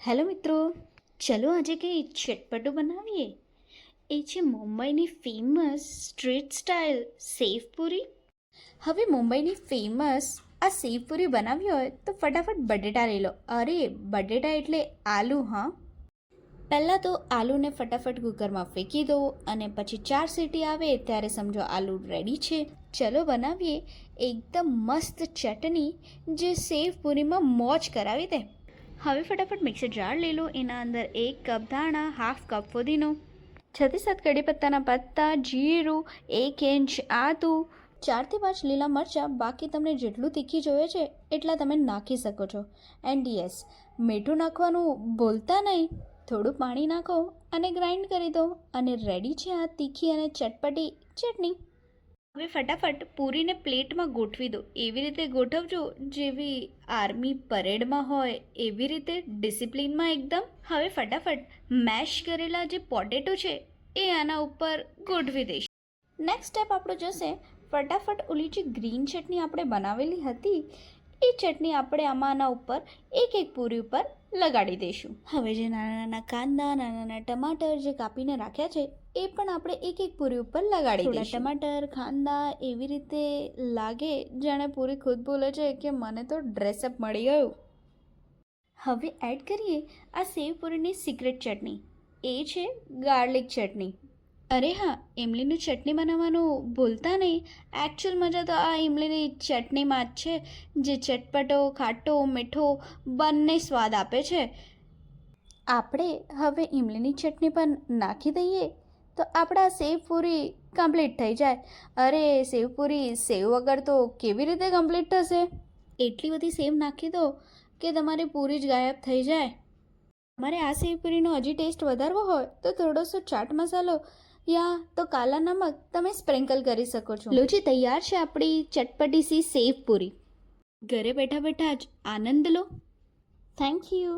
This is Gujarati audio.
હેલો મિત્રો, ચલો આજે કંઈ ચટપટું બનાવીએ. એ છે મુંબઈની ફેમસ સ્ટ્રીટ સ્ટાઇલ સેવપુરી. હવે મુંબઈની ફેમસ આ સેવપુરી બનાવવી હોય તો ફટાફટ બટેટા લઈ લો. અરે બટેટા એટલે આલુ. હા, પહેલાં તો આલુને ફટાફટ કુકરમાં ફેંકી દો અને પછી 4 સીટી આવે ત્યારે સમજો આલુ રેડી છે. ચલો બનાવીએ એકદમ મસ્ત ચટણી જે સેવપુરીમાં મોજ કરાવી દે. હવે ફટાફટ મિક્સર જાર લઈ લો. એના અંદર 1 કપ ધાણા, હાફ કપ ફુદીનો, 6 થી 7 કડી પત્તાના પત્તા, જીરું, 1 ઇંચ આદુ, 4 થી 5 લીલા મરચાં. બાકી તમને જેટલું તીખી જોઈએ છે એટલા તમે નાખી શકો છો. એન્ડ યસ, મીઠું નાખવાનું ભૂલતા નહીં. થોડું પાણી નાખો અને ગ્રાઇન્ડ કરી દો અને રેડી છે આ તીખી અને ચટપટી ચટણી. હવે ફટાફટ પૂરીને પ્લેટમાં ગોઠવી દો. એવી રીતે ગોઠવજો જેવી આર્મી પરેડમાં હોય એવી રીતે, ડિસિપ્લિનમાં એકદમ. હવે ફટાફટ મેશ કરેલા જે પોટેટો છે એ આના ઉપર ગોઠવી દઈશ. નેક્સ્ટ સ્ટેપ આપણો જશે ફટાફટ ઓલી જે ગ્રીન ચટણી આપણે બનાવેલી હતી એ ચટણી આપણે આમાંના ઉપર એક પૂરી ઉપર લગાડી દઈશું. હવે જે નાના નાના કાંદા, નાના નાના ટમાટર જે કાપીને રાખ્યા છે એ પણ આપણે એક પૂરી ઉપર લગાડી દઈશું. ટમાટર, કાંદા એવી રીતે લાગે જાણે પૂરી ખુદ બોલે છે કે મને તો ડ્રેસઅપ મળી ગયું. હવે એડ કરીએ આ સેવપુરીની સિક્રેટ ચટણી. એ છે ગાર્લિક ચટણી. અરે હા, ઇમલીની ચટણી બનાવવાનું ભૂલતા નહીં. એકચ્યુઅલ મજા તો આ ઇમલીની ચટણીમાં જ છે, જે ચટપટો, ખાટો, મીઠો બંને સ્વાદ આપે છે. આપણે હવે ઇમલીની ચટણી પણ નાખી દઈએ તો આપણા સેવપુરી કમ્પ્લીટ થઈ જાય. અરે સેવપુરી સેવ વગર તો કેવી રીતે કમ્પ્લીટ થશે? એટલી બધી સેવ નાખી દો કે તમારી પૂરી જ ગાયબ થઈ જાય. તમારે આ સેવપુરીનો હજી ટેસ્ટ વધારવો હોય તો થોડોસો ચાટ મસાલો યા તો કાલા નમક તમે સ્પ્રિંકલ કરી શકો છો. લોજી તૈયાર છે આપણી ચટપટી સી સેવપુરી. ઘરે બેઠા બેઠા જ આનંદ લો. Thank you.